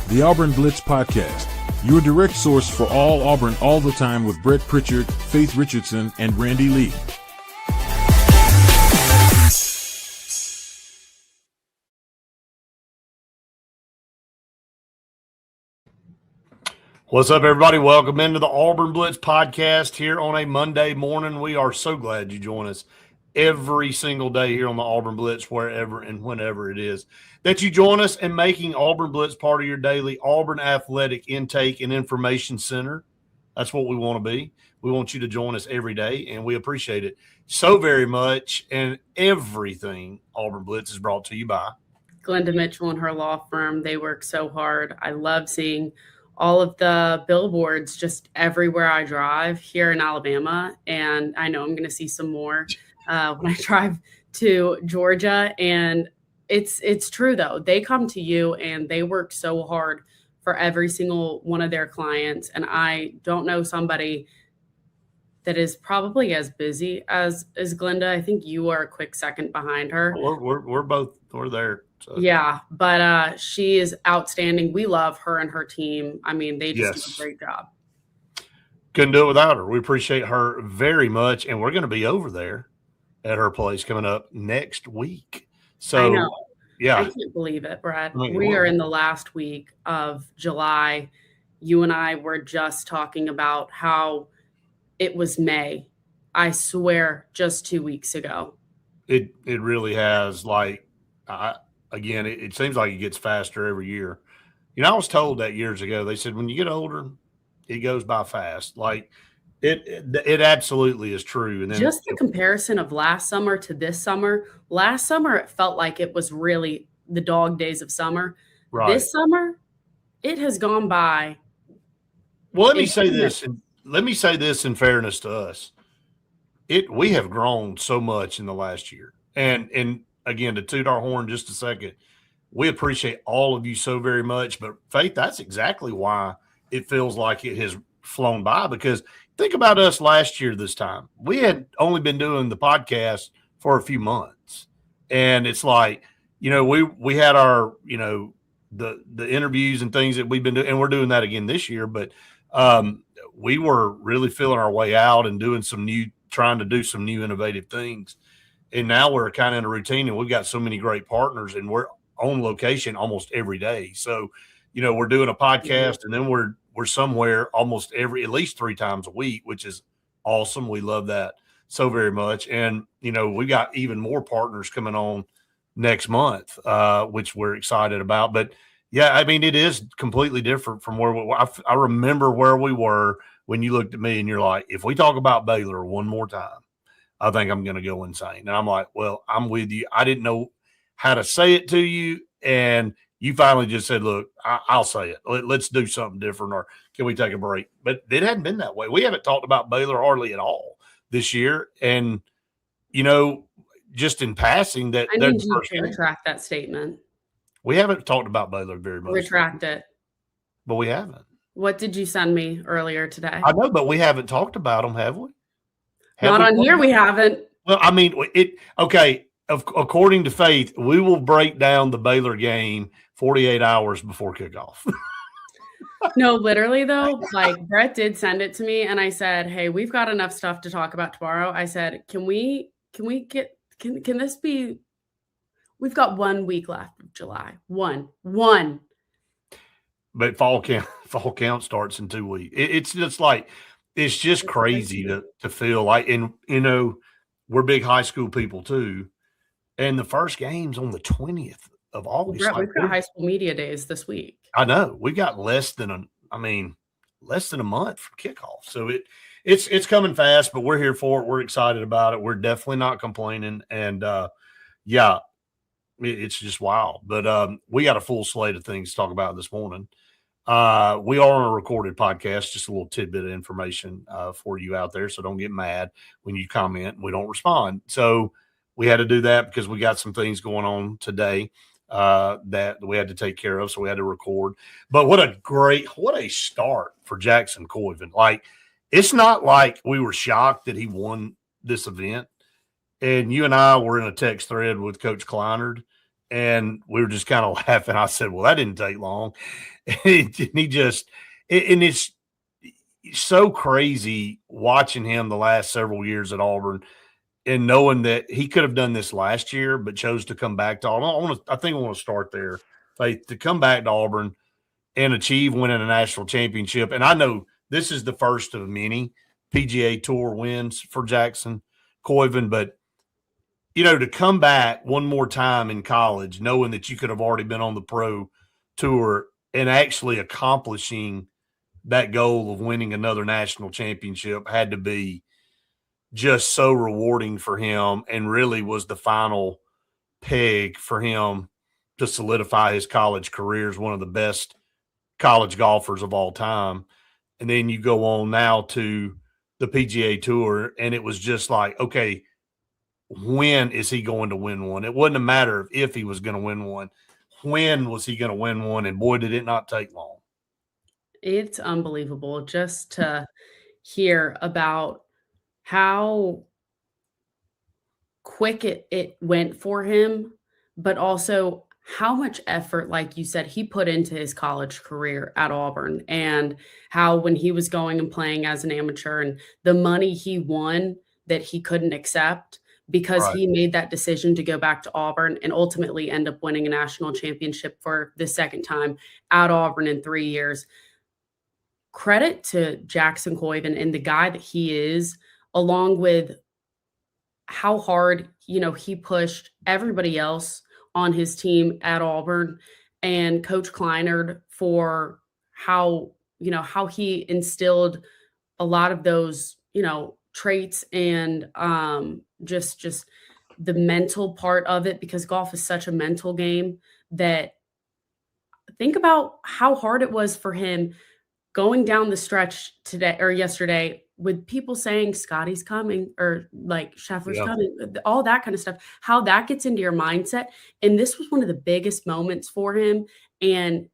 the Auburn Blitz Podcast, your direct source for all Auburn all the time with Brett Pritchard, Faith Richardson, and Randy Lee. What's up, everybody? Welcome into the Auburn Blitz Podcast here on a Monday morning. We are so glad you join us every single day here on the Auburn Blitz, wherever and whenever it is that you join us, and making Auburn Blitz part of your daily Auburn athletic intake and information center. That's what we want to be. We want you to join us every day, and we appreciate it so very much. And everything Auburn Blitz is brought to you by Glenda Mitchell and her law firm. They work so hard. I love seeing all of the billboards just everywhere I drive here in Alabama. And I know I'm going to see some more when I drive to Georgia. And it's true, though. They come to you and they work so hard for every single one of their clients. And I don't know somebody that is probably as busy as Glenda. I think you are a quick second behind her. We're there. So. Yeah, but she is outstanding. We love her and her team. I mean, they just do a great job. Couldn't do it without her. We appreciate her very much, and we're going to be over there at her place coming up next week. So, I know. Yeah. I can't believe it, Brad. We are in the last week of July. You and I were just talking about how it was May. I swear, just 2 weeks ago. It really has. Again, it seems like it gets faster every year. You know, I was told that years ago. They said when you get older, it goes by fast. Like it absolutely is true. And then just the comparison of last summer to this summer. Last summer, it felt like it was really the dog days of summer. Right. This summer, it has gone by. Well, let me say this in fairness to us. We have grown so much in the last year, and again, to toot our horn just a second, we appreciate all of you so very much. But, Faith, that's exactly why it feels like it has flown by, because think about us last year this time. We had only been doing the podcast for a few months. And it's like, you know, we had our, you know, the interviews and things that we've been doing, and we're doing that again this year. But we were really feeling our way out and trying to do some new innovative things. And now we're kind of in a routine, and we've got so many great partners, and we're on location almost every day. So, you know, we're doing a podcast, and then we're somewhere almost at least 3 times a week, which is awesome. We love that so very much. And, you know, we got even more partners coming on next month, which we're excited about. But yeah, I mean, it is completely different from where I remember where we were when you looked at me and you're like, if we talk about Baylor one more time, I think I'm going to go insane. And I'm like, well, I'm with you. I didn't know how to say it to you. And you finally just said, look, I'll say it. Let's do something different, or can we take a break? But it hadn't been that way. We haven't talked about Baylor hardly at all this year. And, you know, just in passing that. I need you to retract that statement. We haven't talked about Baylor very much. Retract it. But we haven't. What did you send me earlier today? I know, but we haven't talked about them, have we? Not on here, we haven't. Well, I mean, according to Faith, we will break down the Baylor game 48 hours before kickoff. No, literally, though, like Brett did send it to me, and I said, hey, we've got enough stuff to talk about tomorrow. I said, can this be, we've got 1 week left of July. One. But fall count starts in 2 weeks. It's just like, it's just crazy to feel like, and, you know, we're big high school people too. And the first game's on the 20th of August. Well, Brett, we've got high school media days this week. I know. We got less than a month for kickoff. So it's coming fast, but we're here for it. We're excited about it. We're definitely not complaining. And it's just wild. But we got a full slate of things to talk about this morning. We are on a recorded podcast, just a little tidbit of information for you out there. So don't get mad when you comment and we don't respond. So we had to do that because we got some things going on today that we had to take care of. So we had to record. But what a start for Jackson Koivun. Like, it's not like we were shocked that he won this event. And you and I were in a text thread with Coach Kleinard, and we were just kind of laughing. I said, well, that didn't take long. And it's so crazy watching him the last several years at Auburn and knowing that he could have done this last year, but chose to come back to Auburn. I think I want to start there, Faith, to come back to Auburn and achieve winning a national championship. And I know this is the first of many PGA Tour wins for Jackson Koivun, but to come back one more time in college, knowing that you could have already been on the pro tour and actually accomplishing that goal of winning another national championship had to be just so rewarding for him, and really was the final peg for him to solidify his college career as one of the best college golfers of all time. And then you go on now to the PGA Tour, and it was just like, okay, when is he going to win one? It wasn't a matter of if he was going to win one. When was he going to win one? And boy, did it not take long. It's unbelievable just to hear about how quick it went for him, but also how much effort, like you said, he put into his college career at Auburn, and how when he was going and playing as an amateur and the money he won that he couldn't accept because Right. he made that decision to go back to Auburn and ultimately end up winning a national championship for the second time at Auburn in 3 years. Credit to Jackson Koivun and the guy that he is, along with how hard, he pushed everybody else on his team at Auburn, and Coach Kleinard for how he instilled a lot of those, traits and just the mental part of it, because golf is such a mental game. That think about how hard it was for him going down the stretch today or yesterday with people saying Scotty's coming or like Scheffler's coming, all that kind of stuff, how that gets into your mindset. And this was one of the biggest moments for him. And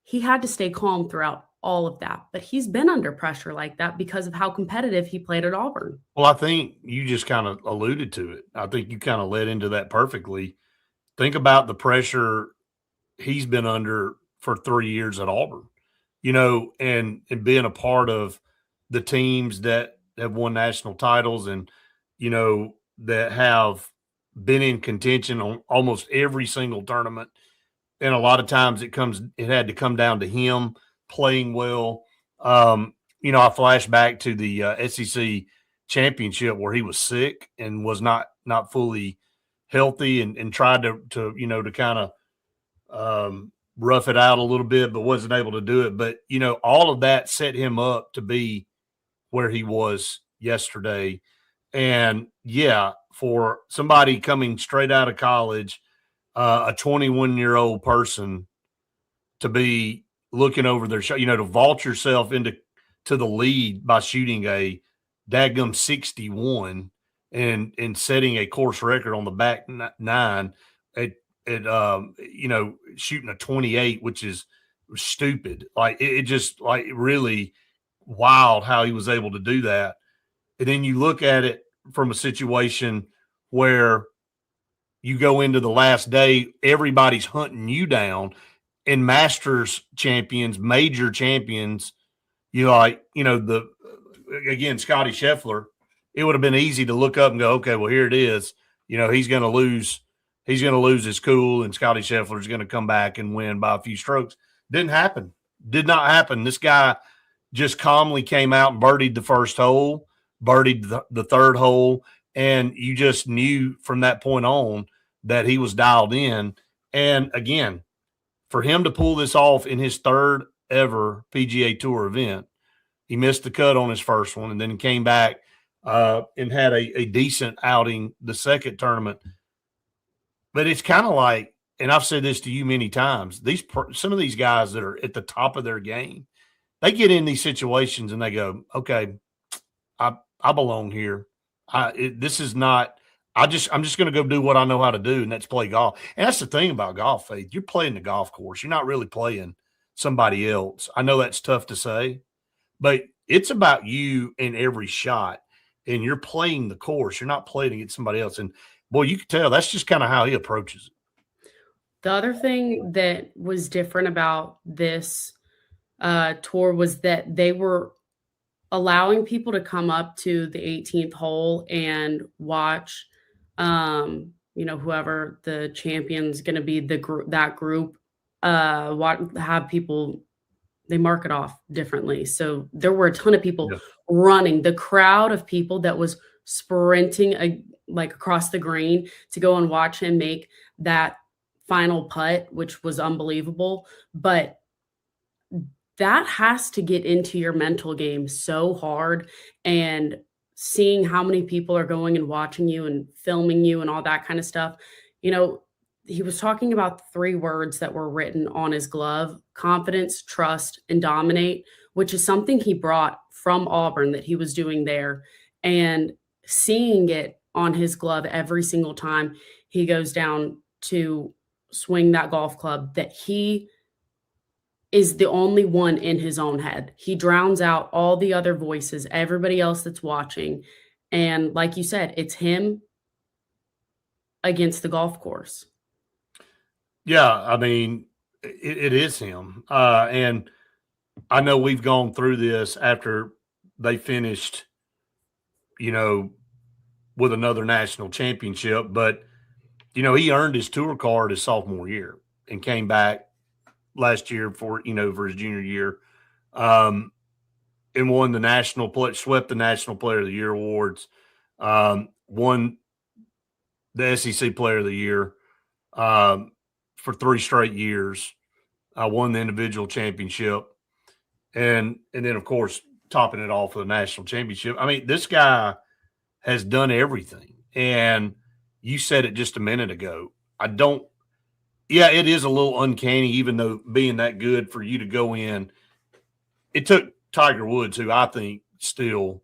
he had to stay calm throughout all of that. But he's been under pressure like that because of how competitive he played at Auburn. Well, I think you just kind of alluded to it. I think you kind of led into that perfectly. Think about the pressure he's been under for 3 years at Auburn, and being a part of the teams that have won national titles and, that have been in contention on almost every single tournament. And a lot of times it had to come down to him playing well. I flash back to the SEC championship where he was sick and was not fully healthy and tried to kind of rough it out a little bit, but wasn't able to do it. But, all of that set him up to be where he was yesterday. And yeah, for somebody coming straight out of college, a 21-year-old person to be looking over their shot, to vault yourself into the lead by shooting a daggum 61 and setting a course record on the back nine at shooting a 28, which is stupid. Like it just like really wild how he was able to do that. And then you look at it from a situation where you go into the last day, everybody's hunting you down, and Masters champions, major champions, again, Scotty Scheffler, it would have been easy to look up and go, okay, well, here it is. He's going to lose. He's going to lose his cool, and Scotty Scheffler is going to come back and win by a few strokes. Didn't happen. Did not happen. This guy just calmly came out and birdied the first hole, birdied the third hole, and you just knew from that point on that he was dialed in. And again, for him to pull this off in his third ever PGA Tour event, he missed the cut on his first one and then came back and had a decent outing the second tournament. But it's kind of like, and I've said this to you many times, some of these guys that are at the top of their game, they get in these situations and they go, okay, I belong here. This is not – I'm just going to go do what I know how to do, and that's play golf. And that's the thing about golf, Faith. You're playing the golf course. You're not really playing somebody else. I know that's tough to say, but it's about you in every shot, and you're playing the course. You're not playing against somebody else. And, boy, you can tell that's just kind of how he approaches it. The other thing that was different about this tour was that they were allowing people to come up to the 18th hole and watch, whoever the champion's going to be, that group, have people, they mark it off differently. So there were a ton of people running. The crowd of people that was sprinting like across the green to go and watch him make that final putt, which was unbelievable. But that has to get into your mental game so hard, and seeing how many people are going and watching you and filming you and all that kind of stuff. He was talking about 3 words that were written on his glove: confidence, trust, and dominate, which is something he brought from Auburn that he was doing there. And seeing it on his glove every single time he goes down to swing that golf club, that he is the only one in his own head. He drowns out all the other voices, everybody else that's watching. And like you said, it's him against the golf course. Yeah, I mean, it is him. And I know we've gone through this after they finished, with another national championship, but, he earned his tour card his sophomore year and came back last year for his junior year, and won swept the National Player of the Year awards, won the SEC Player of the Year for 3 straight years. Won the individual championship, and then of course topping it off with a national championship. I mean, this guy has done everything, and you said it just a minute ago. Yeah, it is a little uncanny, even though being that good, for you to go in. It took Tiger Woods, who I think still,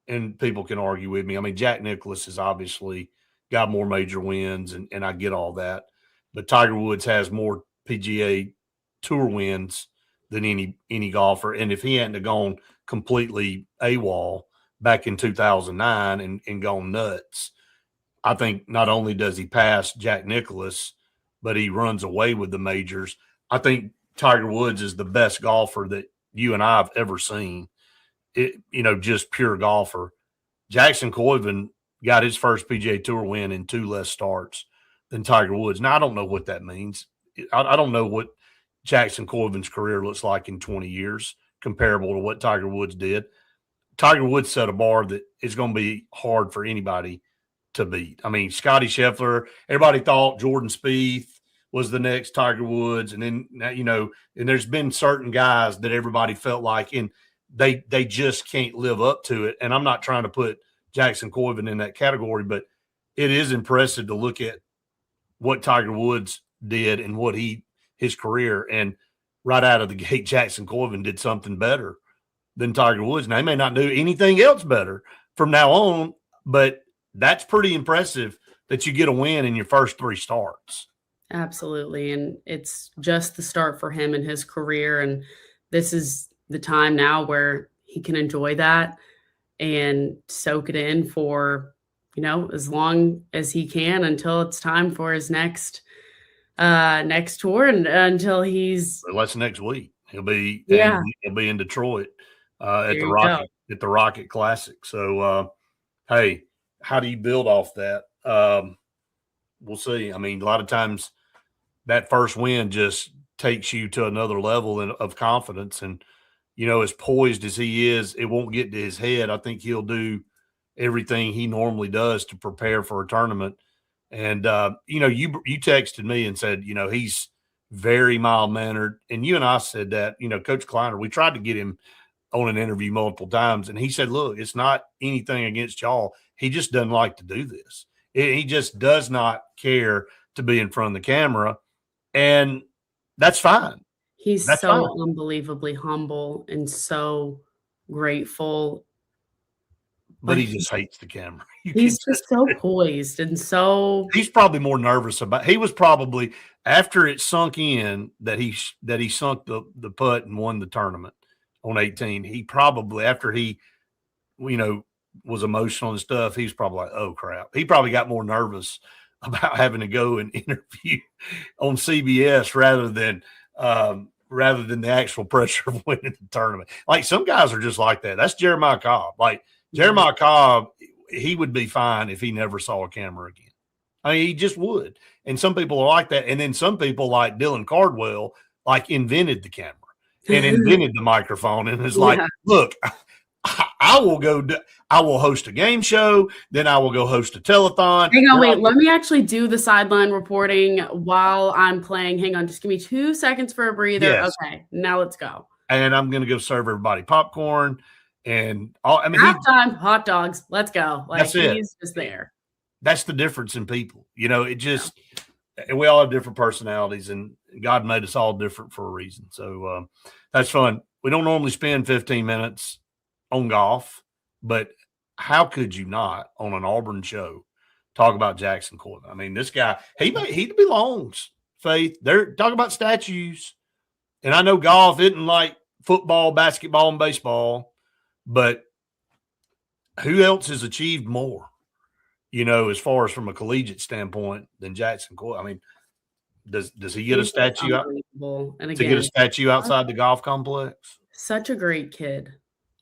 and people can argue with me, I mean, Jack Nicklaus has obviously got more major wins, and I get all that. But Tiger Woods has more PGA Tour wins than any golfer. And if he hadn't have gone completely AWOL back in 2009 and gone nuts, I think not only does he pass Jack Nicklaus, but he runs away with the majors. I think Tiger Woods is the best golfer that you and I have ever seen. Just pure golfer. Jackson Koivun got his first PGA Tour win in 2 less starts than Tiger Woods. Now, I don't know what that means. I don't know what Jackson Koivun's career looks like in 20 years comparable to what Tiger Woods did. Tiger Woods set a bar that is going to be hard for anybody to beat. I mean, Scotty Scheffler, everybody thought Jordan Spieth was the next Tiger Woods. And then, and there's been certain guys that everybody felt like, and they just can't live up to it. And I'm not trying to put Jackson Koivun in that category, but it is impressive to look at what Tiger Woods did and what his career. And right out of the gate, Jackson Koivun did something better than Tiger Woods. Now, he may not do anything else better from now on, but that's pretty impressive that you get a win in your first 3 starts. Absolutely. And it's just the start for him in his career. And this is the time now where he can enjoy that and soak it in for, as long as he can until it's time for his next tour, and until he's – well, that's next week. He'll be in Detroit at the Rocket Classic. So, hey, how do you build off that? We'll see. I mean, a lot of times that first win just takes you to another level of confidence. And, as poised as he is, it won't get to his head. I think he'll do everything he normally does to prepare for a tournament. And, you texted me and said, he's very mild-mannered. And you and I said that, Coach Kleiner, we tried to get him on an interview multiple times. And he said, look, it's not anything against y'all. He just doesn't like to do this. He just does not care to be in front of the camera. And that's fine. He's unbelievably humble and so grateful. But he just hates the camera. He's just so poised and so. He's probably more nervous about. He was probably, after it sunk in that he sunk the putt and won the tournament on 18. He probably, after he, was emotional and stuff, he's probably like, oh crap. He probably got more nervous about having to go and interview on CBS rather than the actual pressure of winning the tournament. Like some guys are just like that. That's Jeremiah Cobb. Like Jeremiah Cobb, he would be fine if he never saw a camera again. I mean, he just would. And some people are like that. And then some people like Dylan Cardwell, like invented the camera and invented the microphone and is like, look, I will host a game show. Then I will go host a telethon. Hang on, wait. Let me actually do the sideline reporting while I'm playing. Hang on. Just give me 2 seconds for a breather. Yes. Okay. Now let's go. And I'm going to go serve everybody popcorn and all. I mean, halftime hot dogs. Let's go. Like that's it. He's just there. That's the difference in people. You know, it just, and we all have different personalities and God made us all different for a reason. So that's fun. We don't normally spend 15 minutes on golf, but how could you not on an Auburn show talk about Jackson Koivun? I mean, this guy, he belongs, Faith. They're talking about statues. And I know golf isn't like football, basketball, and baseball, but who else has achieved more, you know, as far as from a collegiate standpoint than Jackson Koivun? I mean, does he get a statue out? And again, to get a statue outside the golf complex? Such a great kid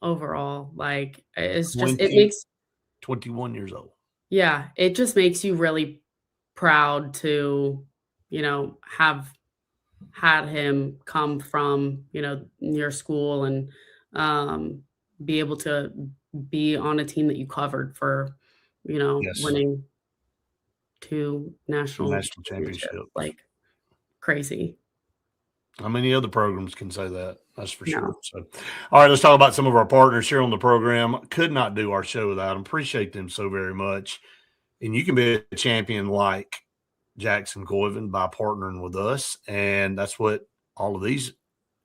overall. Like it's just, it makes 21 years old. Yeah. It just makes you really proud to, you know, have had him come from, you know, your school and be able to be on a team that you covered for, you know, winning 2 national championships. Like crazy. How many other programs can say that? That's for sure. So, all right, let's talk about some of our partners here on the program. Could not do our show without them. Appreciate them so very much. And you can be a champion like Jackson Koivun by partnering with us. And that's what all of these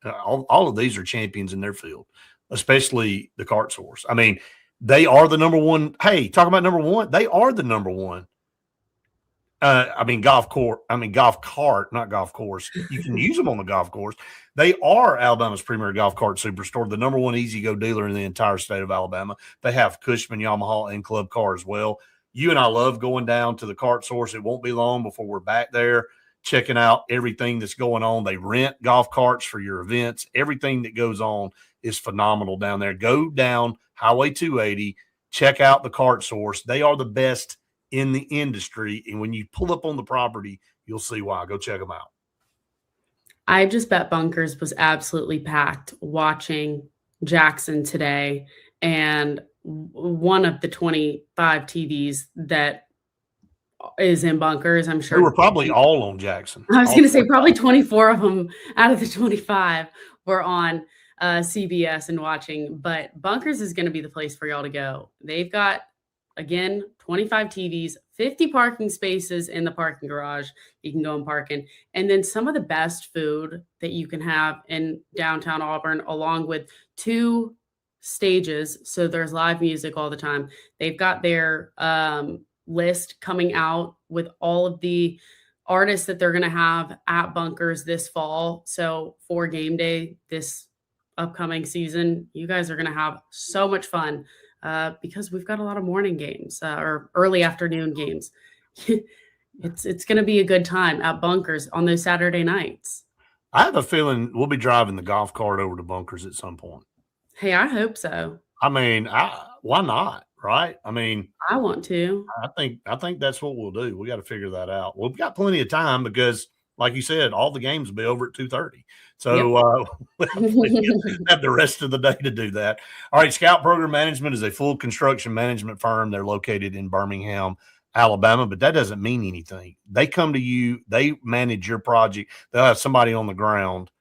are champions in their field, especially the cart source. I mean, they are the number one. Hey, talk about number one. They are the number one. Golf cart, not golf course. You can use them on the golf course. They are Alabama's premier golf cart superstore, the number one easy-go dealer in the entire state of Alabama. They have Cushman, Yamaha, and Club Car as well. You and I love going down to the cart source. It won't be long before we're back there checking out everything that's going on. They rent golf carts for your events. Everything that goes on is phenomenal down there. Go down Highway 280, check out the cart source. They are the best in the industry. And when you pull up on the property, you'll see why. Go check them out. I just bet Bunkers was absolutely packed watching Jackson today. And one of the 25 TVs that is in Bunkers, I'm sure. They were probably all on Jackson. I was going to say probably 24 of them out of the 25 were on CBS and watching. But Bunkers is going to be the place for y'all to go. They've got, again, 25 TVs, 50 parking spaces in the parking garage. You can go and park in. And then some of the best food that you can have in downtown Auburn, along with 2 stages. So there's live music all the time. They've got their list coming out with all of the artists that they're going to have at Bunkers this fall. So for game day this upcoming season, you guys are going to have so much fun. Because we've got a lot of morning games or early afternoon games. It's going to be a good time at Bunkers on those Saturday nights. I have a feeling we'll be driving the golf cart over to Bunkers at some point. Hey, I hope so. I mean, why not? Right? I mean, I want to. I think that's what we'll do. We got to figure that out. We've got plenty of time because, like you said, all the games will be over at 2:30. So we have the rest of the day to do that. All right, Scout Program Management is a full construction management firm. They're located in Birmingham, Alabama, but that doesn't mean anything. They come to you. They manage your project. They'll have somebody on the ground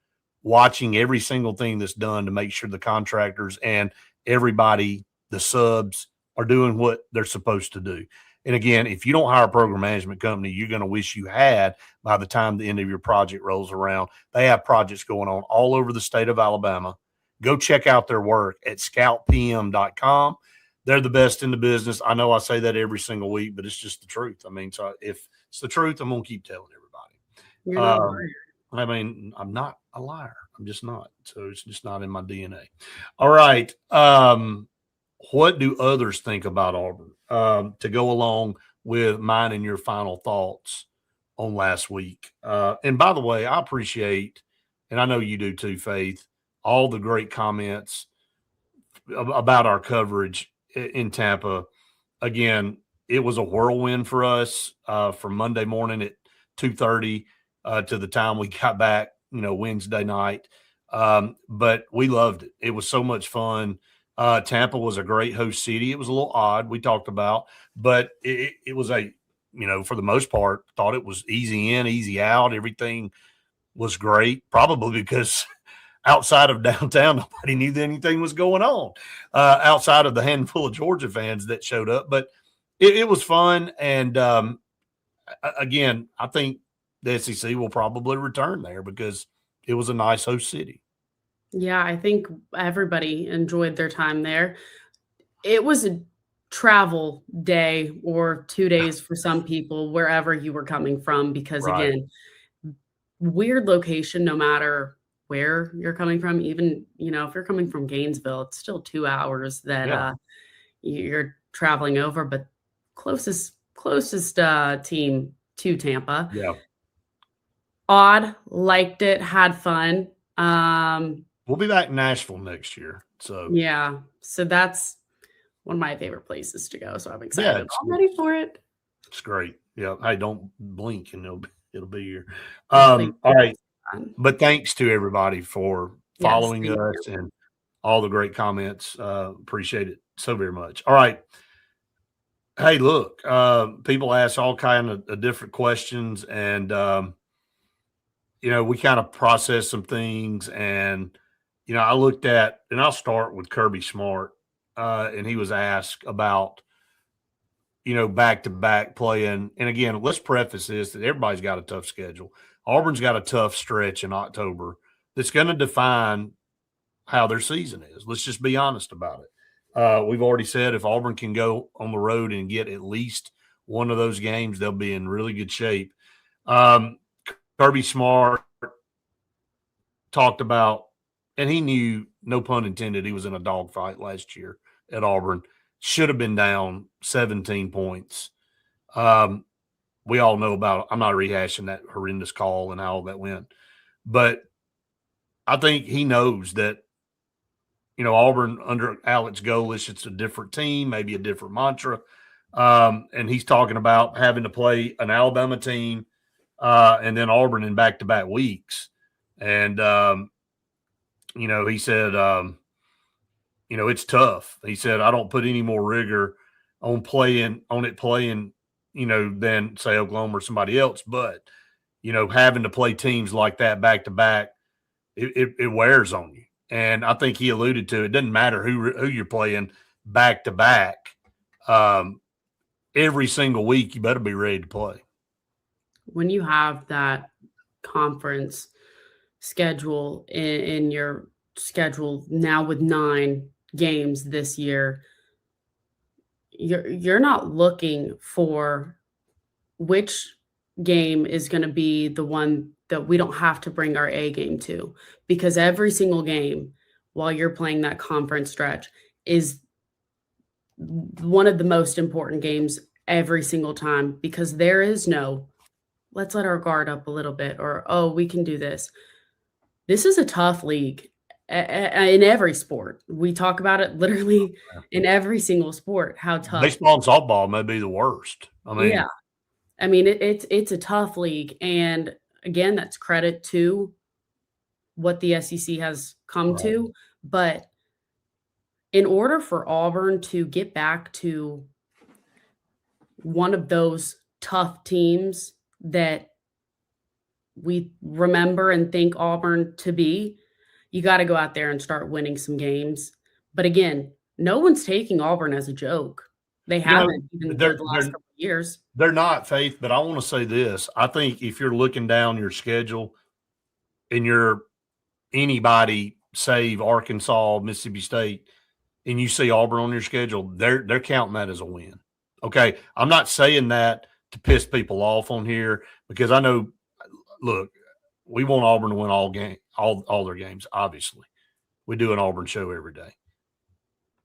watching every single thing that's done to make sure the contractors and everybody, the subs, are doing what they're supposed to do. And again, if you don't hire a program management company, you're going to wish you had by the time the end of your project rolls around. They have projects going on all over the state of Alabama. Go check out their work at scoutpm.com. They're the best in the business. I know I say that every single week, but it's just the truth. I mean, so if it's the truth, I'm going to keep telling everybody. You're not a liar. I mean, I'm not a liar. I'm just not. So it's just not in my DNA. All right. What do others think about Auburn to go along with mine and your final thoughts on last week. And by the way, I appreciate, and I know you do too, Faith, all the great comments about our coverage in Tampa. Again, it was a whirlwind for us from Monday morning at 2:30 to the time we got back, Wednesday night. But we loved it. It was so much fun. Tampa was a great host city. It was a little odd, we talked about, but it was for the most part, thought it was easy in, easy out. Everything was great, probably because outside of downtown, nobody knew that anything was going on outside of the handful of Georgia fans that showed up. But it was fun. And again, I think the SEC will probably return there because it was a nice host city. Yeah, I think everybody enjoyed their time there. It was a travel day or 2 days for some people, wherever you were coming from, because Right. again, weird location, no matter where you're coming from. Even, if you're coming from Gainesville, it's still 2 hours that Yeah. you're traveling over, but closest team to Tampa. Yeah. Odd, liked it, had fun. We'll be back in Nashville next year. So Yeah, so that's one of my favorite places to go. So I'm yeah, excited. I'm ready for it. it's great. Yeah. Hey, don't blink and it'll be here. Hopefully All right. fun. But thanks to everybody for Yes, following thank us and all the great comments. Appreciate it so very much. All right. Hey, look, people ask all kind of different questions, and we kind of process some things. And I looked at, and I'll start with Kirby Smart, and he was asked about back to back playing. And again, let's preface this that everybody's got a tough schedule. Auburn's got a tough stretch in October that's going to define how their season is. Let's just be honest about it. We've already said if Auburn can go on the road and get at least one of those games, they'll be in really good shape. Kirby Smart talked about, and he knew, no pun intended, he was in a dogfight last year at Auburn. Should have been down 17 points. We all know about, I'm not rehashing that horrendous call and how all that went. But I think he knows that, Auburn under Alex Golesh, it's a different team, maybe a different mantra. And he's talking about having to play an Alabama team and then Auburn in back-to-back weeks. And, he said, it's tough. He said, I don't put any more rigor on playing, than say Oklahoma or somebody else. But, having to play teams like that back-to-back, it wears on you. And I think he alluded to it doesn't matter who you're playing back to back. Every single week, you better be ready to play. When you have that conference schedule in your schedule now with 9 games this year, you're not looking for which game is going to be the one that we don't have to bring our A game to, because every single game while you're playing that conference stretch is one of the most important games every single time, because there is no, let's let our guard up a little bit, or, oh, we can do this. This is a tough league in every sport. We talk about it literally in every single sport, how tough. Baseball and softball may be the worst. Yeah. I mean, it's a tough league. And again, that's credit to what the SEC has come to. But in order for Auburn to get back to one of those tough teams that we remember and think Auburn to be, you got to go out there and start winning some games. But again, no one's taking Auburn as a joke. They haven't even the last couple of years. They're not, Faith, but I want to say this. I think if you're looking down your schedule and you're anybody save Arkansas, Mississippi State, and you see Auburn on your schedule, they're counting that as a win. Okay, I'm not saying that to piss people off on here, because I know, look, we want Auburn to win all their games, obviously. We do an Auburn show every day.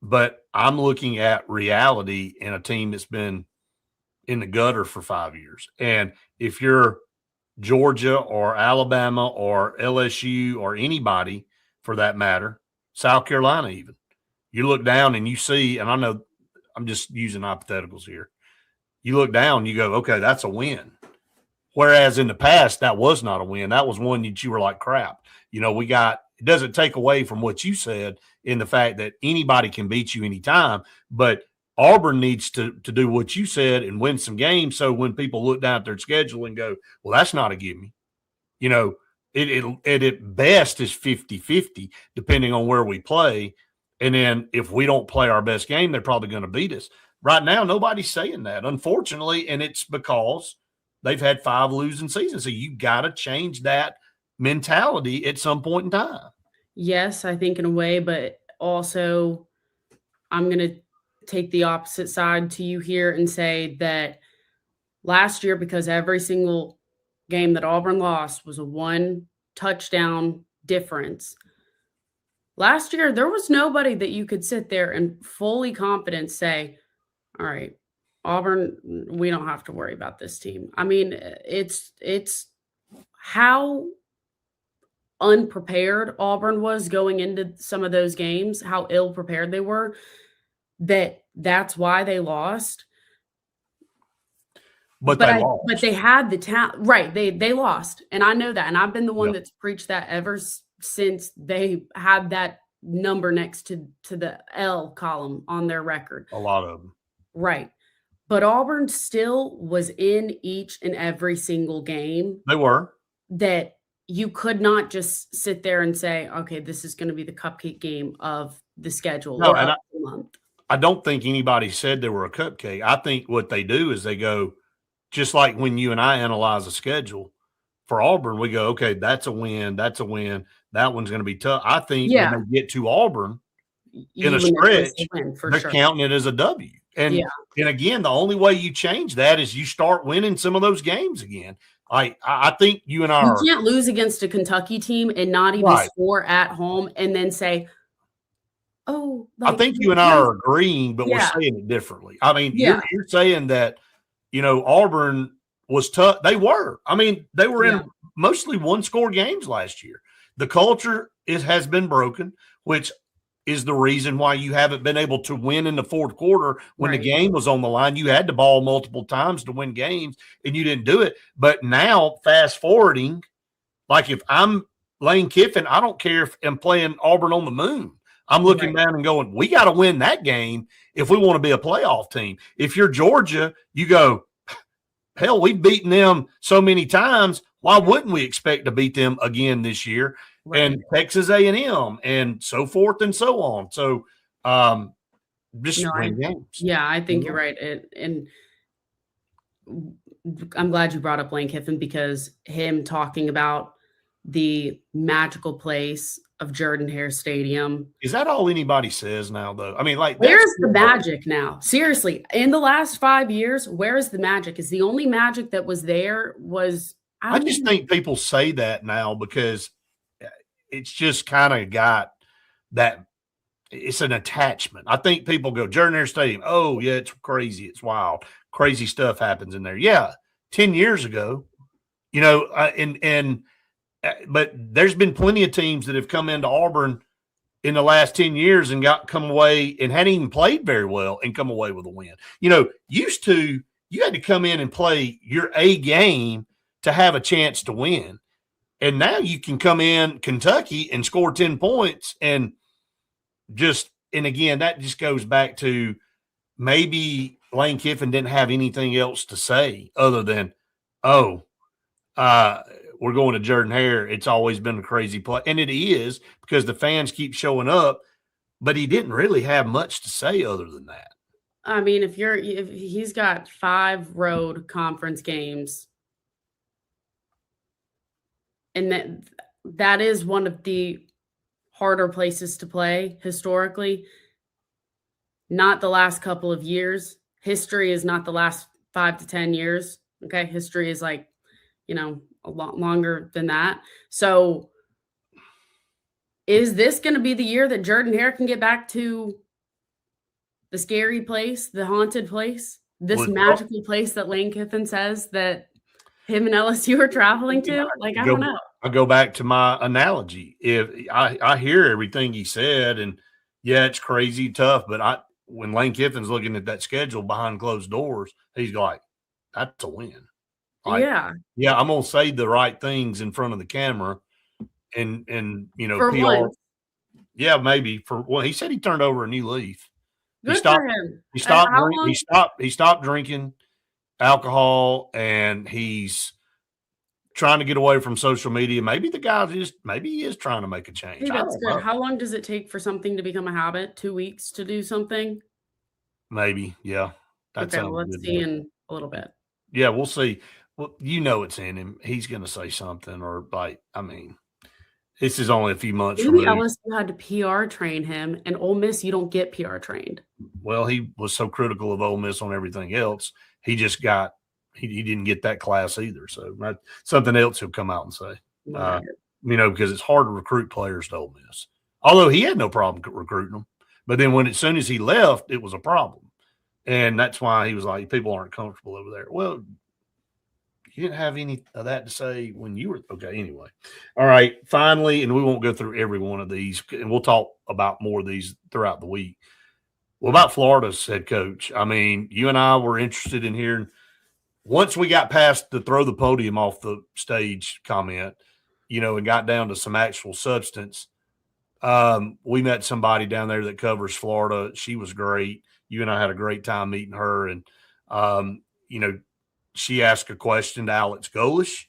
But I'm looking at reality in a team that's been in the gutter for 5 years. And if you're Georgia or Alabama or LSU or anybody for that matter, South Carolina even, you look down and you see, and I know I'm just using hypotheticals here. You look down, you go, okay, that's a win. Whereas in the past, that was not a win. That was one that you were like, crap. It doesn't take away from what you said in the fact that anybody can beat you anytime, but Auburn needs to do what you said and win some games. So when people look down at their schedule and go, well, that's not a gimme. It at best is 50-50, depending on where we play. And then if we don't play our best game, they're probably going to beat us. Right now, nobody's saying that, unfortunately, and it's because they've had 5 losing seasons. So you got to change that mentality at some point in time. Yes, I think in a way, but also I'm going to take the opposite side to you here and say that last year, because every single game that Auburn lost was a 1 touchdown difference. Last year, there was nobody that you could sit there and fully confident say, all right, Auburn, we don't have to worry about this team. I mean, it's how unprepared Auburn was going into some of those games, how ill prepared they were, that's why they lost. But they had the talent, right? They lost, and I know that, and I've been the one that's preached that ever since they had that number next to the L column on their record. A lot of them, right? But Auburn still was in each and every single game. They were. That you could not just sit there and say, okay, this is going to be the cupcake game of the schedule or of the month. I don't think anybody said they were a cupcake. I think what they do is they go, just like when you and I analyze a schedule for Auburn, we go, okay, that's a win. That's a win. That one's going to be tough. I think when they get to Auburn in a stretch, they're counting it as a W. And again, the only way you change that is you start winning some of those games again. I think you and I you can't lose against a Kentucky team and not even score at home and then say, oh, I think you and I are agreeing, but we're saying it differently. I mean, you're saying that, Auburn was tough. They were. I mean, they were in mostly 1-score games last year. The culture has been broken, which is the reason why you haven't been able to win in the fourth quarter when the game was on the line. You had to ball multiple times to win games, and you didn't do it. But now, fast forwarding, like if I'm Lane Kiffin, I don't care if I'm playing Auburn on the moon. I'm looking down and going, we got to win that game if we want to be a playoff team. If you're Georgia, you go, hell, we've beaten them so many times. Why wouldn't we expect to beat them again this year? And Texas A&M and so forth and so on. So just win games. Yeah, I think you're right. And I'm glad you brought up Lane Kiffin, because him talking about the magical place of Jordan-Hare Stadium. Is that all anybody says now, though? I mean, like, where's the magic now? Seriously, in the last 5 years, where is the magic? Is the only magic that was there was – I just think people say that now because it's just kind of got that – it's an attachment. I think people go, Jordan-Hare Stadium, oh, yeah, it's crazy. It's wild. Crazy stuff happens in there. Yeah, 10 years ago, but there's been plenty of teams that have come into Auburn in the last 10 years and come away and hadn't even played very well and come away with a win. Used to, you had to come in and play your A game to have a chance to win. And now you can come in Kentucky and score 10 points and again, that just goes back to maybe Lane Kiffin didn't have anything else to say other than, we're going to Jordan-Hare. It's always been a crazy play. And it is, because the fans keep showing up, but he didn't really have much to say other than that. I mean, if he's got 5 road conference games, and that is one of the harder places to play historically, not the last couple of years. History is not the last 5 to 10 years. Okay. History is like, a lot longer than that. So is this going to be the year that Jordan-Hare can get back to the scary place, the haunted place? this magical place that Lane Kiffin says that him and LSU are traveling to? Like, I don't know. I go back to my analogy. If I hear everything he said, and yeah, it's crazy tough, but when Lane Kiffin's looking at that schedule behind closed doors, he's like, that's a win. Like, yeah, I'm gonna say the right things in front of the camera, and for PR. once. Yeah, maybe he said he turned over a new leaf. Good for him. He stopped drinking alcohol, and he's trying to get away from social media. Maybe the guy maybe he is trying to make a change. Hey, that's good. How long does it take for something to become a habit? 2 weeks to do something? Maybe, yeah. Okay, well, let's see in a little bit. Yeah, we'll see. Well, it's in him. He's going to say something, or this is only a few months Maybe removed. LSU had to PR train him, and Ole Miss, you don't get PR trained. Well, he was so critical of Ole Miss on everything else. He just he didn't get that class either. So something else he'll come out and say, because it's hard to recruit players to Ole Miss. Although he had no problem recruiting them, but then as soon as he left, it was a problem, and that's why he was like, people aren't comfortable over there. Well, you didn't have any of that to say when you were okay. Anyway, all right. Finally, and we won't go through every one of these, and we'll talk about more of these throughout the week. Well, about Florida's head coach, you and I were interested in hearing. Once we got past the throw the podium off the stage comment, and got down to some actual substance, we met somebody down there that covers Florida. She was great. You and I had a great time meeting her, and she asked a question to Alex Golish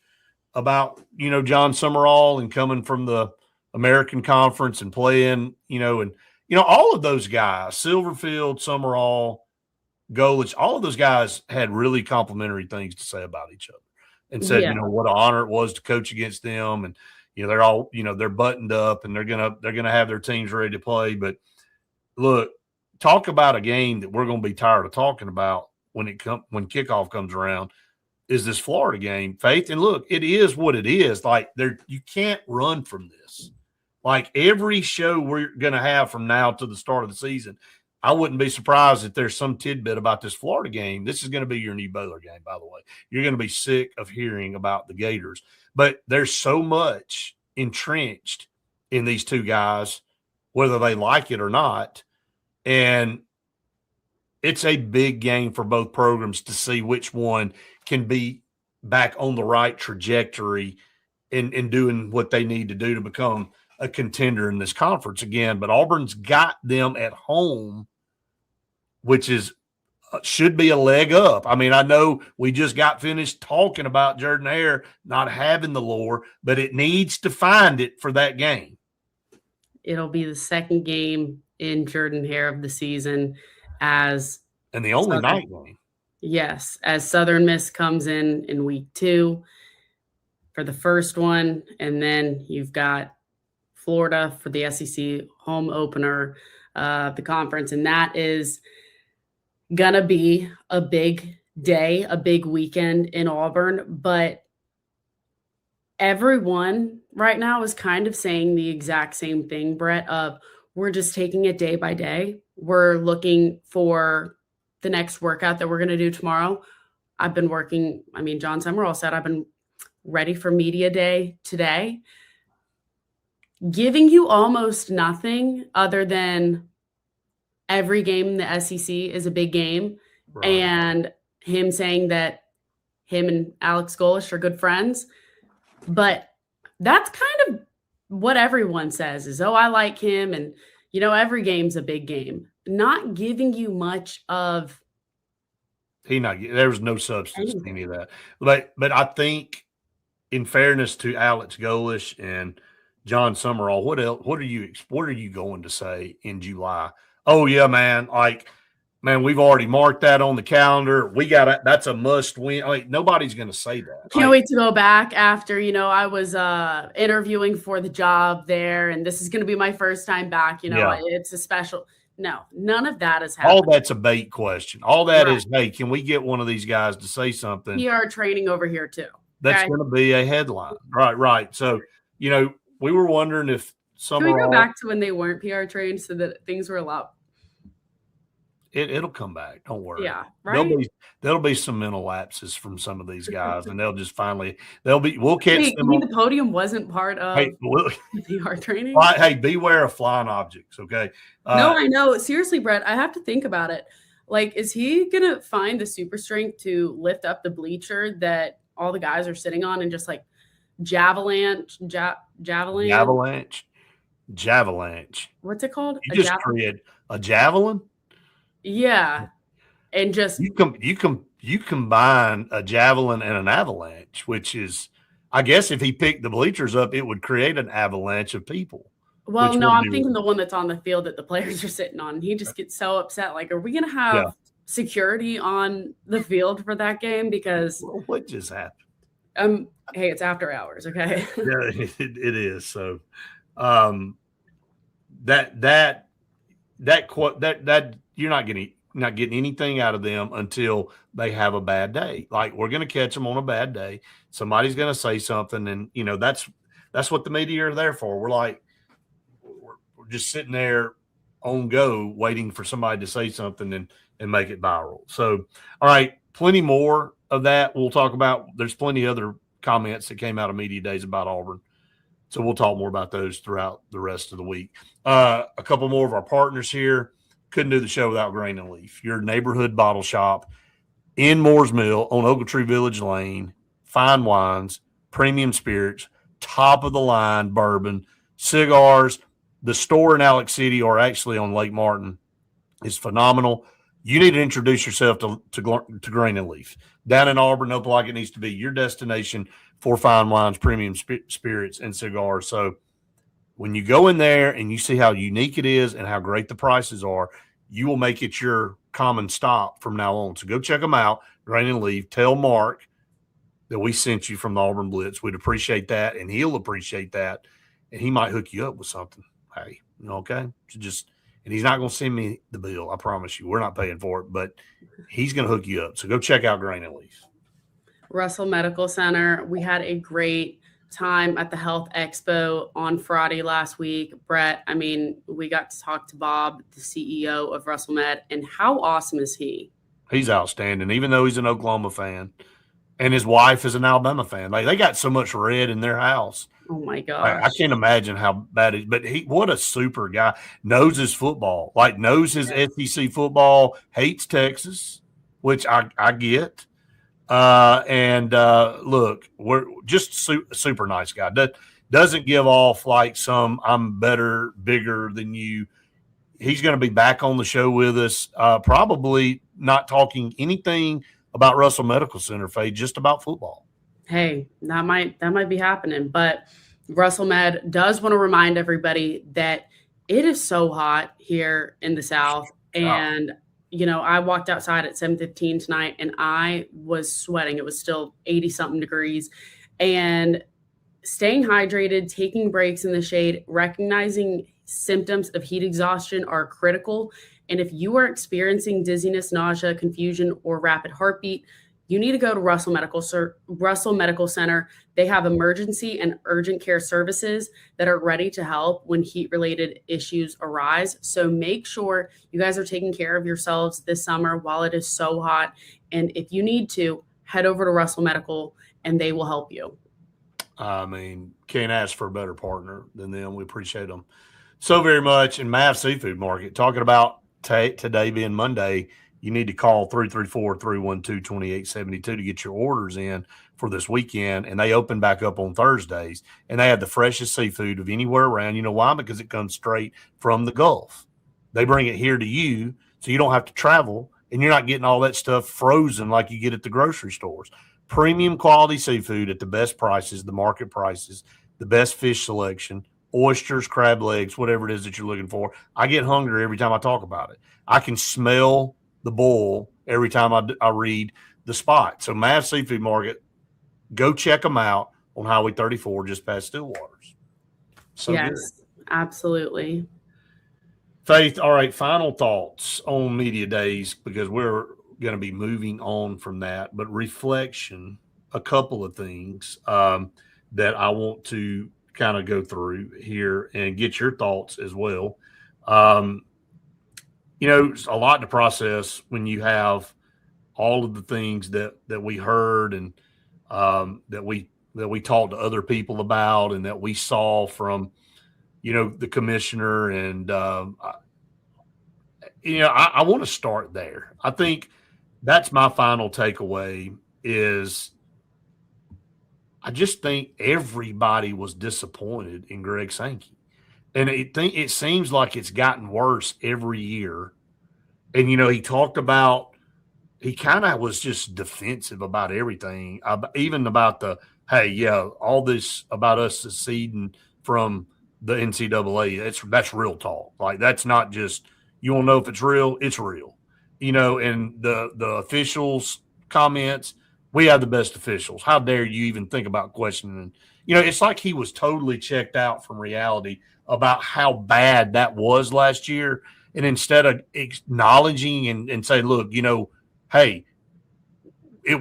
about, John Summerall and coming from the American Conference and playing, all of those guys, Silverfield, Summerall, Golish, all of those guys had really complimentary things to say about each other and said, what an honor it was to coach against them. And, they're all, they're buttoned up and they're going to have their teams ready to play. But look, talk about a game that we're going to be tired of talking about when kickoff comes around is this Florida game, Faith. And look, it is what it is. Like you can't run from this. Like every show we're going to have from now to the start of the season, I wouldn't be surprised if there's some tidbit about this Florida game. This is going to be your new Baylor game, by the way. You're going to be sick of hearing about the Gators. But there's so much entrenched in these two guys, whether they like it or not. And it's a big game for both programs to see which one can be back on the right trajectory and doing what they need to do to become a contender in this conference again. But Auburn's got them at home, which should be a leg up. I know we just got finished talking about Jordan Hare not having the lore, but it needs to find it for that game. It'll be the second game in Jordan Hare of the season and the only night game. Yes, as Southern Miss comes in week 2 for the first one, and then you've got Florida for the SEC home opener, the conference, and that is gonna be a big day, a big weekend in Auburn. But everyone right now is kind of saying the exact same thing, Brett, of we're just taking it day by day. We're looking for the next workout that we're going to do tomorrow. I've been working. John Summerall said I've been ready for media day today, giving you almost nothing other than every game in the SEC is a big game. Right. And him saying that him and Alex Golish are good friends. But that's kind of what everyone says is, I like him. And, every game's a big game. Not giving you much of. There was no substance to any of that. But I think in fairness to Alex Golish and John Summerall, what are you going to say in July? Oh yeah, man. We've already marked that on the calendar. That's a must win. Nobody's going to say that. Can't wait to go back after, I was interviewing for the job there, and this is going to be my first time back. It's a special. No, none of that is happening. All that's a bait question. All that is, hey, can we get one of these guys to say something? PR training over here too. That's going to be a headline. Right. So, we were wondering if Can we go back to when they weren't PR trained so that things were a lot? It'll come back. Don't worry. Yeah, right. There'll be some mental lapses from some of these guys, and they'll just finally we'll catch Wait, them. you mean the podium wasn't part Hey, of VR training? hey, beware of flying objects. Okay. No, I know. Seriously, Brett, I have to think about it. Like, is he gonna find the super strength to lift up the bleacher that all the guys are sitting on and just like javelin? Javelanche. What's it called? You just create a javelin. Yeah, and just you combine a javelin and an avalanche, which is, I guess, if he picked the bleachers up, it would create an avalanche of people. well, no, I'm thinking the one that's on the field that the players are sitting on. He just gets so upset. Like, are we gonna have security on the field for that game? Because what just happened? Hey, it's after hours, okay? Yeah, it is. So, that you're not getting anything out of them until they have a bad day. Like, we're going to catch them on a bad day. Somebody's going to say something, and that's what the media are there for. We're just sitting there on go, waiting for somebody to say something and make it viral. So, all right, plenty more of that we'll talk about. There's plenty other comments that came out of media days about Auburn. So we'll talk more about those throughout the rest of the week. A couple more of our partners here. Couldn't do the show without Grain and Leaf, your neighborhood bottle shop in Moores Mill on Ogletree Village Lane. Fine wines, premium spirits, top of the line bourbon, cigars. The store in Alex City, or actually on Lake Martin, is phenomenal. You need to introduce yourself to Grain and Leaf. Down in Auburn, Opelika needs to be your destination for fine wines, premium spirits, and cigars. So when you go in there and you see how unique it is and how great the prices are, you will make it your common stop from now on. So go check them out, Grain and Leaf. Tell Mark that we sent you from the Auburn Blitz. We'd appreciate that, and he'll appreciate that, and he might hook you up with something. Hey, okay? So and he's not going to send me the bill. I promise you. We're not paying for it, but he's going to hook you up. So go check out Grain and Leaf. Russell Medical Center. We had a great time at the Health Expo on Friday last week. Brett, I mean, we got to talk to Bob, the CEO of Russell Med, and how awesome is he? He's outstanding, even though he's an Oklahoma fan. And his wife is an Alabama fan. They got so much red in their house. Oh, my gosh. I can't imagine how bad it is. But what a super guy. Knows his football. Knows his SEC football. Hates Texas, which I get. Look, we're just super nice guy. Doesn't give off like some I'm better, bigger than you. He's going to be back on the show with us, probably not talking anything about Russell Medical Center, Faye, just about football. Hey, that might be happening. But Russell Med does want to remind everybody that it is so hot here in the South. And I walked outside at 7:15 tonight and I was sweating. It was still 80-something degrees. And staying hydrated, taking breaks in the shade, recognizing symptoms of heat exhaustion are critical. And if you are experiencing dizziness, nausea, confusion, or rapid heartbeat, you need to go to Russell Medical Center. They have emergency and urgent care services that are ready to help when heat-related issues arise. So make sure you guys are taking care of yourselves this summer while it is so hot. And if you need to, head over to Russell Medical and they will help you. I mean, can't ask for a better partner than them. We appreciate them so very much. And Mav Seafood Market, talking about today being Monday, you need to call 334-312-2872 to get your orders in for this weekend. And they open back up on Thursdays. And they have the freshest seafood of anywhere around. You know why? Because it comes straight from the Gulf. They bring it here to you so you don't have to travel and you're not getting all that stuff frozen like you get at the grocery stores. Premium quality seafood at the best prices, the market prices, the best fish selection, oysters, crab legs, whatever it is that you're looking for. I get hungry every time I talk about it. I can smell the boil every time I read the spot. So Mav Seafood Market, go check them out on Highway 34 just past Stillwaters. So yes, good. Absolutely. Faith, all right, final thoughts on media days because we're going to be moving on from that, but reflection, a couple of things that I want to kind of go through here and get your thoughts as well. it's a lot to process when you have all of the things that we heard and that we talked to other people about and that we saw from the commissioner. And I want to start there. I think that's my final takeaway is I just think everybody was disappointed in Greg Sankey. And it seems like it's gotten worse every year. And, he talked about he kind of was just defensive about everything, even about hey, yeah, all this about us seceding from the NCAA. That's real talk. Like, that's not just, you want to know if it's real, it's real. And the officials' comments, we have the best officials. How dare you even think about questioning? It's like he was totally checked out from reality about how bad that was last year. And instead of acknowledging and say, look, hey,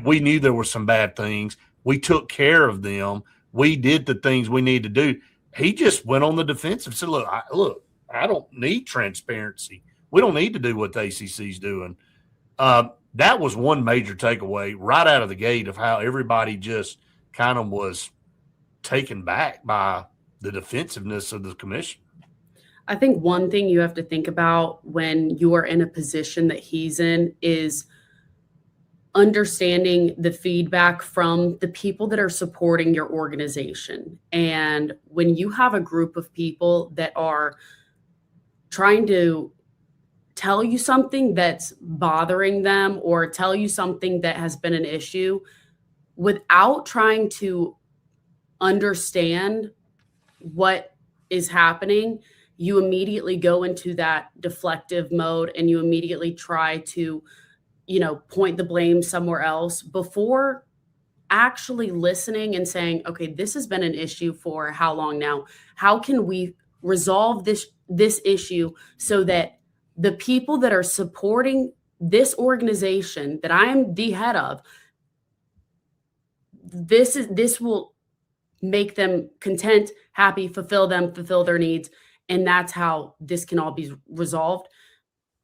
we knew there were some bad things. We took care of them. We did the things we need to do. He just went on the defensive. Said, look, I don't need transparency. We don't need to do what the ACC's doing. That was one major takeaway right out of the gate of how everybody just kind of was taken back by the defensiveness of the commission. I think one thing you have to think about when you are in a position that he's in is understanding the feedback from the people that are supporting your organization. And when you have a group of people that are trying to tell you something that's bothering them or tell you something that has been an issue without trying to understand what is happening, you immediately go into that deflective mode and you immediately try to, point the blame somewhere else before actually listening and saying, okay, this has been an issue for how long now? How can we resolve this issue so that the people that are supporting this organization that I am the head of, this will make them content, happy, fulfill their needs. And that's how this can all be resolved.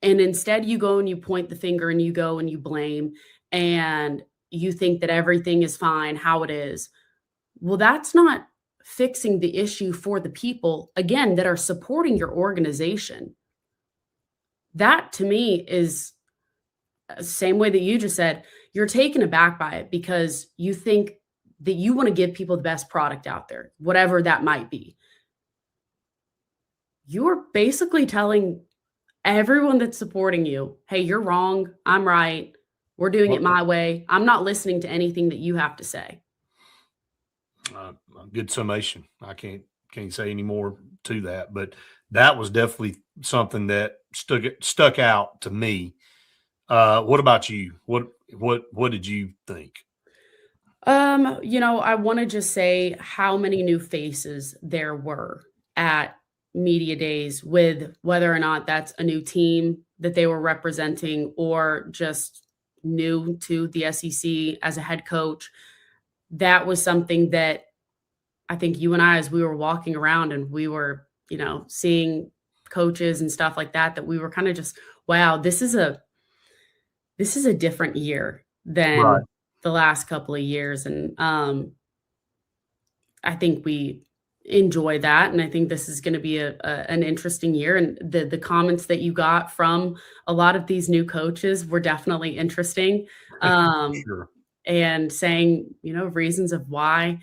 And instead you go and you point the finger and you go and you blame and you think that everything is fine, how it is. Well, that's not fixing the issue for the people, again, that are supporting your organization. That to me is the same way that you just said, you're taken aback by it because you think that you want to give people the best product out there, whatever that might be. You're basically telling everyone that's supporting you, hey, you're wrong. I'm right. We're doing it my way. I'm not listening to anything that you have to say. Good summation. I can't say any more to that, but that was definitely something that stuck out to me. What about you? What did you think? I want to just say how many new faces there were at media days, with whether or not that's a new team that they were representing or just new to the SEC as a head coach. That was something that I think you and I, as we were walking around and we were, seeing coaches and stuff like that we were kind of just, wow, this is a different year than the last couple of years. And I think we enjoy that. And I think this is going to be an interesting year. And the comments that you got from a lot of these new coaches were definitely interesting. Sure. And saying, reasons of why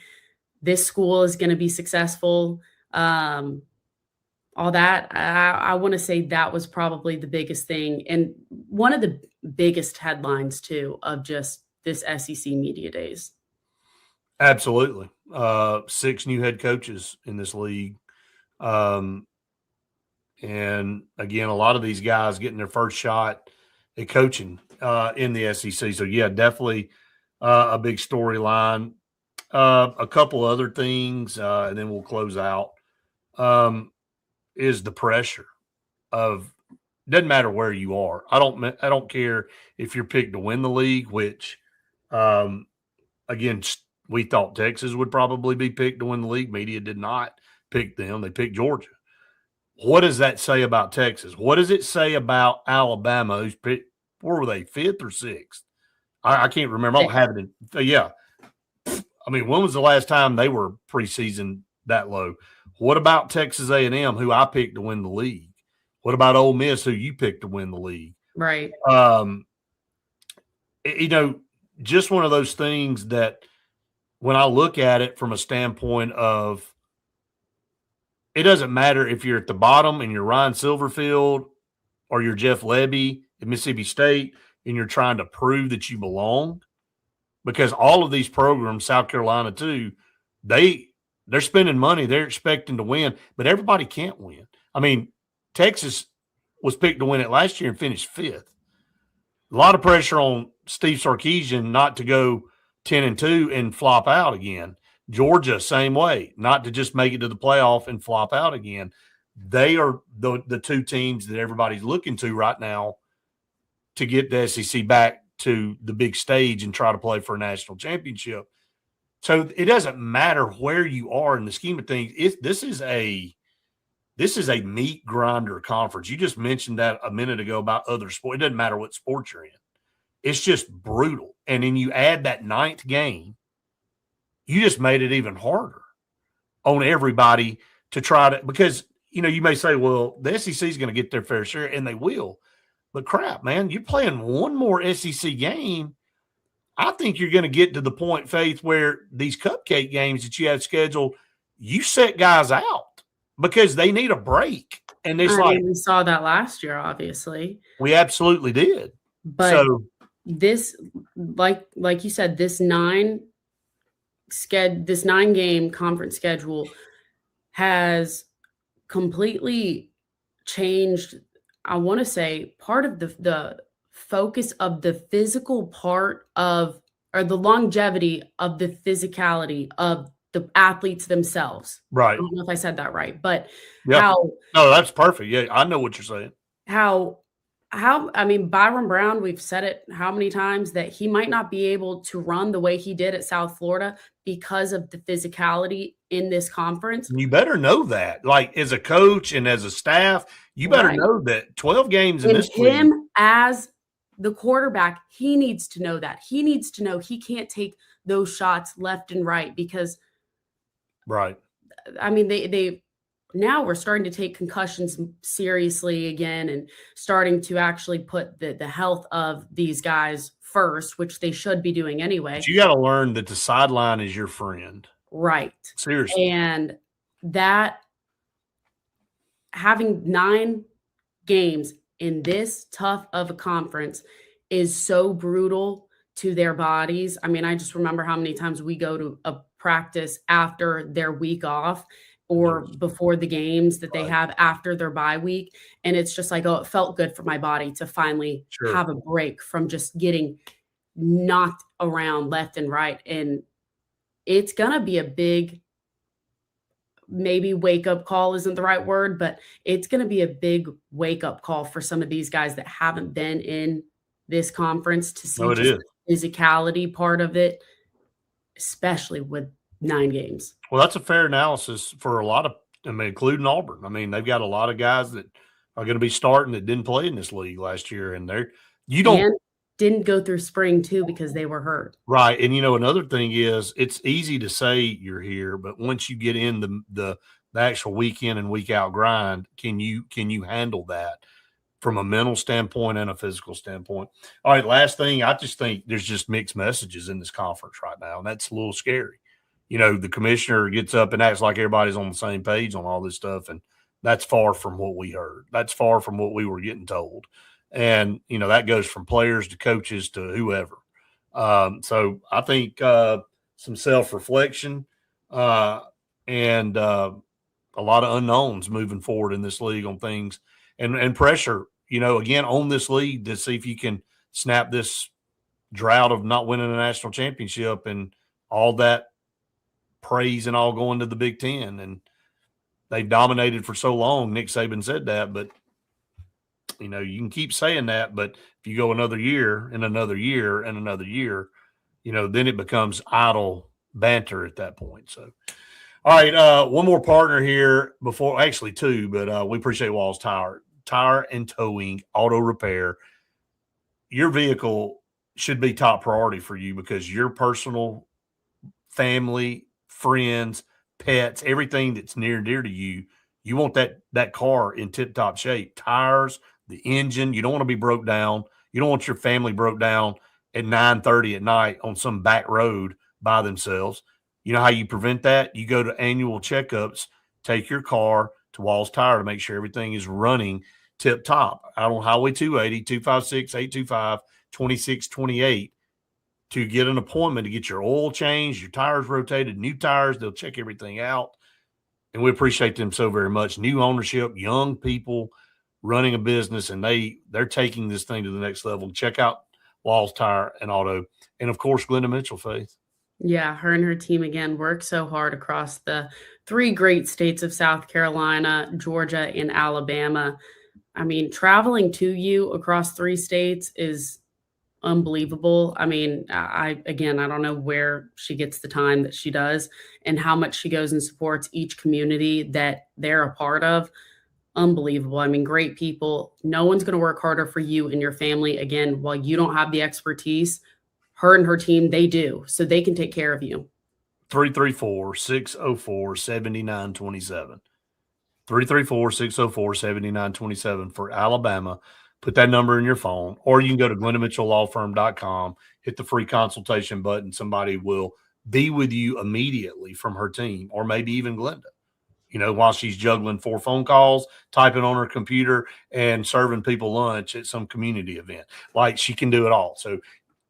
this school is going to be successful. All that. I want to say that was probably the biggest thing. And one of the biggest headlines too of just this SEC media days. Absolutely. 6 new head coaches in this league. And again, a lot of these guys getting their first shot at coaching in the SEC. So yeah, definitely a big storyline. A couple other things, and then we'll close out, is the pressure of, doesn't matter where you are. I don't care if you're picked to win the league, which, again, we thought Texas would probably be picked to win the league. Media did not pick them. They picked Georgia. What does that say about Texas? What does it say about Alabama? Who's picked, where were they, 5th or 6th? I can't remember. I don't have it in. Yeah. I mean, when was the last time they were preseason that low? What about Texas A&M, who I picked to win the league? What about Ole Miss, who you picked to win the league? Right. You know, just one of those things that when I look at it from a standpoint of it doesn't matter if you're at the bottom and you're Ryan Silverfield or you're Jeff Lebby at Mississippi State and you're trying to prove that you belong, because all of these programs, South Carolina too, they're spending money, they're expecting to win, but everybody can't win. I mean, Texas was picked to win it last year and finished 5th. A lot of pressure on Steve Sarkisian not to go 10-2 and flop out again. Georgia, same way, not to just make it to the playoff and flop out again. They are the two teams that everybody's looking to right now to get the SEC back to the big stage and try to play for a national championship. So it doesn't matter where you are in the scheme of things. This is a meat grinder conference. You just mentioned that a minute ago about other sports. It doesn't matter what sport you're in. It's just brutal. And then you add that 9th game, you just made it even harder on everybody to try to – because, you know, you may say, well, the SEC is going to get their fair share, and they will. But crap, man, you're playing one more SEC game. I think you're going to get to the point, Faith, where these cupcake games that you have scheduled, you set guys out because they need a break. And it's we saw that last year, obviously. We absolutely did. But so this, like you said, this 9-game conference schedule has completely changed. I want to say part of the focus of the physical part of, or the longevity of the physicality of the athletes themselves. Right. I don't know if I said that right, but no, that's perfect. Yeah, I know what you're saying. How I mean, Byron Brown, we've said it how many times that he might not be able to run the way he did at South Florida because of the physicality in this conference. You better know that. Like, as a coach and as a staff, you better know that 12 games in this league. Him as the quarterback, he needs to know that. He needs to know he can't take those shots left and right because right. I mean, they now we're starting to take concussions seriously again and starting to actually put the health of these guys first, which they should be doing anyway. But you got to learn that the sideline is your friend. Right. Seriously. And that having 9 games in this tough of a conference is so brutal to their bodies. I mean, I just remember how many times we go to a practice after their week off or before the games that they have after their bye week. And it's just like, oh, it felt good for my body to finally have a break from just getting knocked around left and right. And it's going to be a big, maybe wake up call isn't the right word, but it's going to be a big wake up call for some of these guys that haven't been in this conference to see the physicality part of it, especially with 9 games. Well, that's a fair analysis for a lot of, I mean, including Auburn. I mean, they've got a lot of guys that are going to be starting that didn't play in this league last year, and didn't go through spring too because they were hurt. Right. And, you know, another thing is it's easy to say you're here, but once you get in the actual week in and week out grind, can you handle that from a mental standpoint and a physical standpoint? All right, last thing, I just think there's just mixed messages in this conference right now, and that's a little scary. You know, the commissioner gets up and acts like everybody's on the same page on all this stuff, and that's far from what we heard. That's far from what we were getting told. And, you know, that goes from players to coaches to whoever. So I think some self-reflection and a lot of unknowns moving forward in this league on things and pressure, you know, again, on this league to see if you can snap this drought of not winning a national championship and all that praise and all going to the Big Ten. And they've dominated for so long. Nick Saban said that, but you know, you can keep saying that, but if you go another year and another year and another year, you know, then it becomes idle banter at that point. So, All right, one more partner here before, actually two, but we appreciate Walls Tire and Towing, auto repair. Your vehicle should be top priority for you because your personal, family, friends, pets, everything that's near and dear to you, you want that car in tip-top shape. Tires, the engine, you don't want to be broke down. You don't want your family broke down at 9:30 at night on some back road by themselves. You know how you prevent that? You go to annual checkups, take your car to Walls Tire to make sure everything is running tip top. Out on Highway 280, 256 825 2628 to get an appointment to get your oil changed, your tires rotated, new tires. They'll check everything out. And we appreciate them so very much. New ownership, young people running a business, and they're taking this thing to the next level. Check out Walls Tire and Auto. And of course, Glenda Mitchell, Faith. Yeah, her and her team again work so hard across the three great states of South Carolina, Georgia, and Alabama. I mean, traveling to you across three states is unbelievable. I mean, I don't know where she gets the time that she does and how much she goes and supports each community that they're a part of. Unbelievable. I mean, great people. No one's going to work harder for you and your family. Again, while you don't have the expertise, her and her team, they do. So they can take care of you. 334-604-7927. 334-604-7927 for Alabama. Put that number in your phone, or you can go to GlendaMitchellLawFirm.com, hit the free consultation button. Somebody will be with you immediately from her team, or maybe even Glenda, while she's juggling 4 phone calls, typing on her computer, and serving people lunch at some community event. Like, she can do it all. So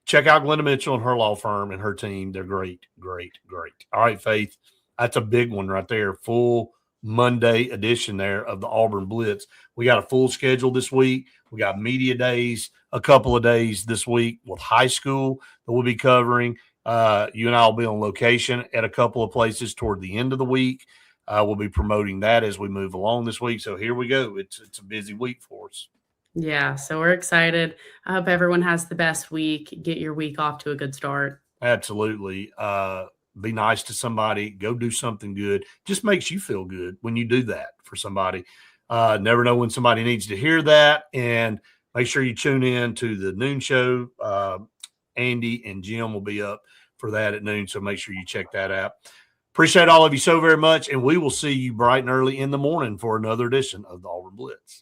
check out Glenda Mitchell and her law firm and her team. They're great, great, great. All right, Faith, that's a big one right there. Full Monday edition there of the Auburn Blitz. We got a full schedule this week. We got media days, a couple of days this week with high school that we'll be covering. You and I will be on location at a couple of places toward the end of the week. We'll be promoting that as we move along this week. So here we go. It's a busy week for us. Yeah, so we're excited. I hope everyone has the best week. Get your week off to a good start. Absolutely. Be nice to somebody. Go do something good. Just makes you feel good when you do that for somebody. Never know when somebody needs to hear that. And make sure you tune in to the noon show. Andy and Jim will be up for that at noon, so make sure you check that out. Appreciate all of you so very much, and we will see you bright and early in the morning for another edition of the Auburn Blitz.